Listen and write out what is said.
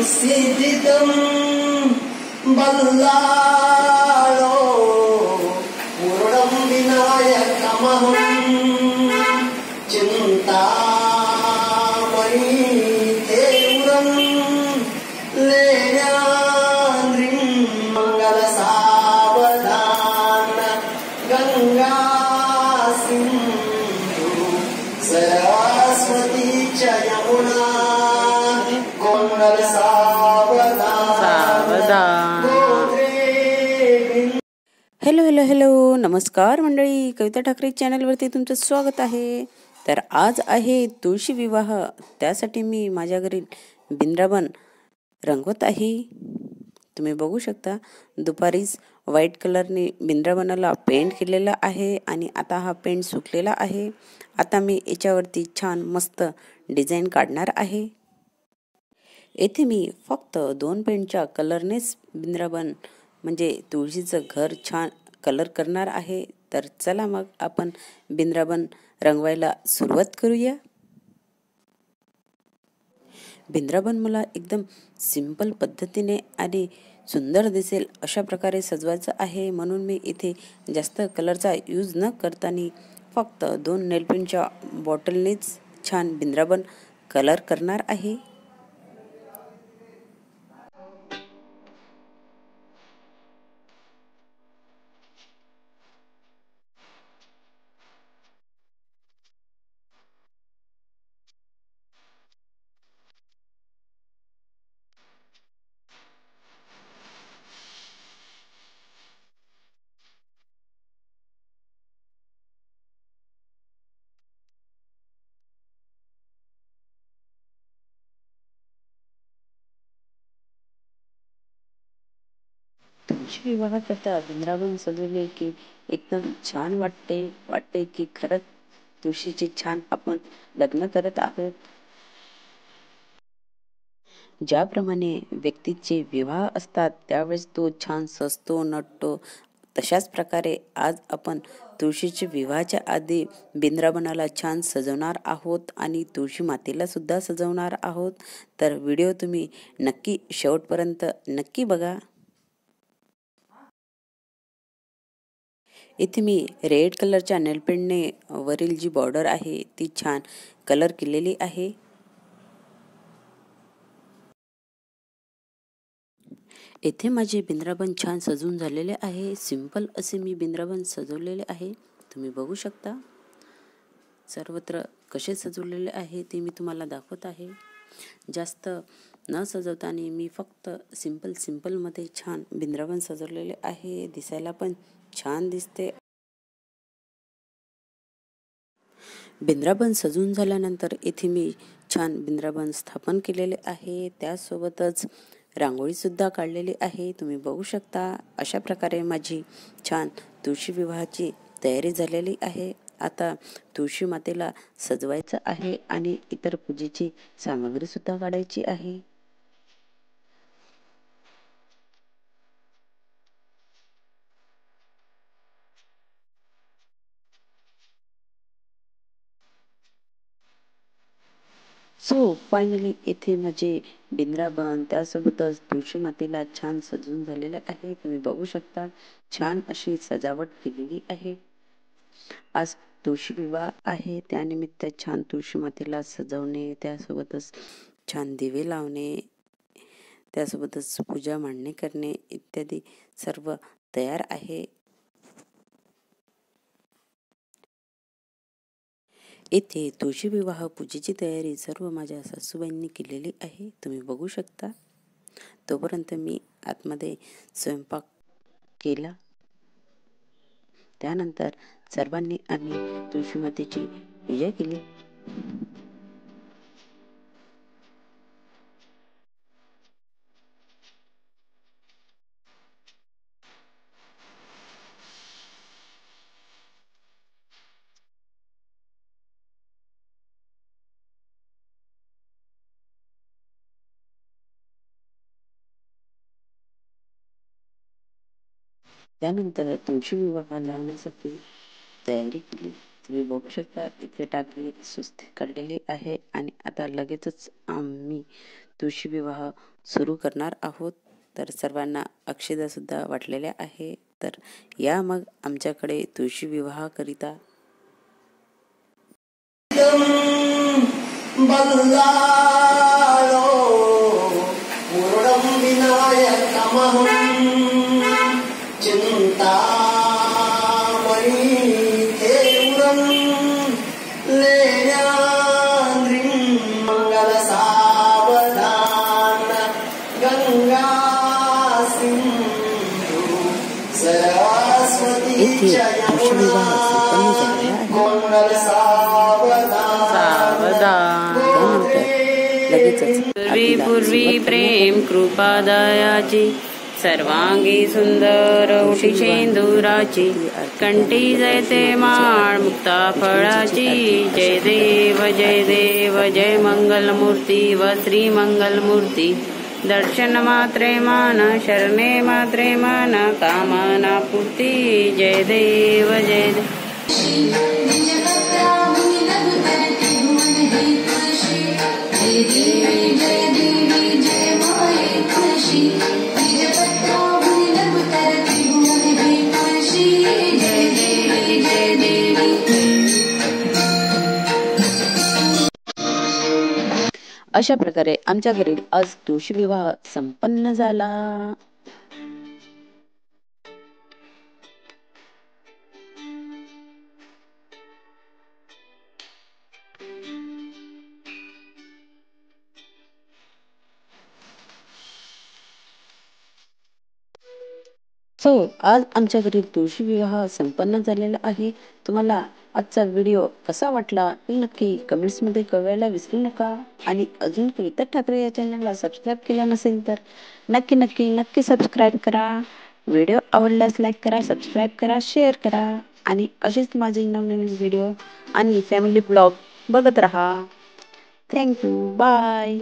सिद्धितं बल्लाळो पूर्णं विनायकमहं चिन्तामणि देवं लेण्याद्रिं मंगलसावधान गंगा सिंधु सरस्वती च यमुना हॅलो हॅलो हॅलो नमस्कार मंडळी, कविता ठाकरे चॅनलवरती तुमचं स्वागत आहे. तर आज आहे तुळशी विवाह. त्यासाठी मी माझ्या घरी बिंद्राबन रंगवत आहे. तुम्ही बघू शकता, दुपारीच व्हाईट कलरने बिंद्राबनाला पेंट केलेला आहे आणि आता हा पेंट सुकलेला आहे. आता मी याच्यावरती छान मस्त डिझाईन काढणार आहे. येथे मी फक्त 2 पेंटच्या कलरनेच बिंद्राबन म्हणजे तुळशीचं घर छान कलर करणार आहे. तर चला मग आपण बिंद्राबन रंगवायला सुरुवात करूया. बिंद्राबन मला एकदम सिंपल पद्धतीने आणि सुंदर दिसेल अशा प्रकारे सजवायचं आहे, म्हणून मी इथे जास्त कलरचा यूज न करताना फक्त 2 नेलपेंटच्या बॉटलनेच छान बिंद्राबन कलर करणार आहे. तुळशी विवाह करता बिंद्राबन सजवले की एकदम छान वाटते की खरंच तुळशीचे छान आपण लग्न करत आहोत. ज्याप्रमाणे व्यक्तीचे विवाह असतात त्यावेळेस तो छान सजतो नटतो, तशाच प्रकारे आज आपण तुळशीच्या विवाहाच्या आधी बिंद्राबनाला छान सजवणार आहोत आणि तुळशी मातेला सुद्धा सजवणार आहोत. तर व्हिडिओ तुम्ही नक्की शेवटपर्यंत नक्की बघा. इथे मी रेड कलरच्या नेलपेंटने वरील जी बॉर्डर आहे ती छान कलर केलेली आहे. येथे माझे बिंद्राबन छान सजून झालेले आहे. सिंपल असे मी बिंद्राबन सजवलेले आहे. तुम्ही बघू शकता सर्वत्र कसे सजवलेले आहे ते मी तुम्हाला दाखवत आहे. जास्त न सजवताना मी फक्त सिंपल मध्ये छान बिंद्राबन सजवलेले आहे. दिसायला पण छान दिसते. बिंद्राबन सजून झाल्यानंतर इथे मी छान बिंद्राबन स्थापन केलेले आहे. त्यासोबतच रांगोळी सुद्धा काढलेली आहे. तुम्ही बघू शकता अशा प्रकारे माझी छान तुळशी विवाहाची तयारी झालेली आहे. आता तुळशी मातेला सजवायचं आहे आणि इतर पूजेची सामग्री सुद्धा काढायची आहे. सो फायनली इथे माझे बिंद्राबन त्यासोबतच तुळशी मातेला छान सजून झालेले आहे. तुम्ही बघू शकता छान अशी सजावट केलेली आहे. आज तुळशी विवाह आहे, त्यानिमित्त छान तुळशी मातेला सजवणे, त्यासोबतच छान दिवे लावणे, त्यासोबतच पूजा मांडणी करणे इत्यादी सर्व तयार आहे. येथे तुळशी विवाह पूजेची तयारी सर्व माझ्या सासूबाईंनी केलेली आहे. तुम्ही बघू शकता. तोपर्यंत मी आतमध्ये स्वयंपाक केला. त्यानंतर सर्वांनी आम्ही तुळशी मातेची पूजा केली. त्यानंतर तुळशी विवाह लावण्यासाठी तयारी केली. तुम्ही बघू शकता इथे टाकळी सुस्ती काढलेली आहे आणि आता लगेचच आम्ही तुळशी विवाह सुरू करणार आहोत. तर सर्वांना अक्षदा सुद्धा वाटलेल्या आहे. तर या मग आमच्याकडे तुळशी विवाहाकरिता. बल्लालो पूर्णं विनायकमहं चिन्तामणि देवं लेण्याद्रिं मङ्गलसावधान गंगा सिंधु सरस्वती इथे च तुळशी यमुना विवाह संपन्न झालेला आहे. सावधान त्यानंतर लगेचच पूर्वी पूर्वी प्रेम कृपादयाची सर्वांगी सुंदर ओटी शेंदुराची कंठी जयते माळ मुक्ता फळाची जय देव जय मंगलमूर्ती व श्री मंगलमूर्ती दर्शन मात्रे मान शरणे मात्रे मान कामना पूर्ती जय देव अशा प्रकारे आमच्या घरी आज तुळशी विवाह संपन्न झाला. आज आमच्या घरी तुळशी विवाह संपन्न झालेला आहे. तुम्हाला आजचा व्हिडिओ कसा वाटला नक्की कमेंट्स मध्ये कळवायला विसरू नका. आणि अजून कविता ठाकरे या चॅनलला सबस्क्राईब केला नसेल तर नक्की सबस्क्राईब करा. व्हिडिओ आवडल्यास लाईक करा, सबस्क्राईब करा, शेअर करा आणि असेच माझे नवनवीन व्हिडिओ आणि फॅमिली ब्लॉग बघत राहा. थँक्यू. बाय.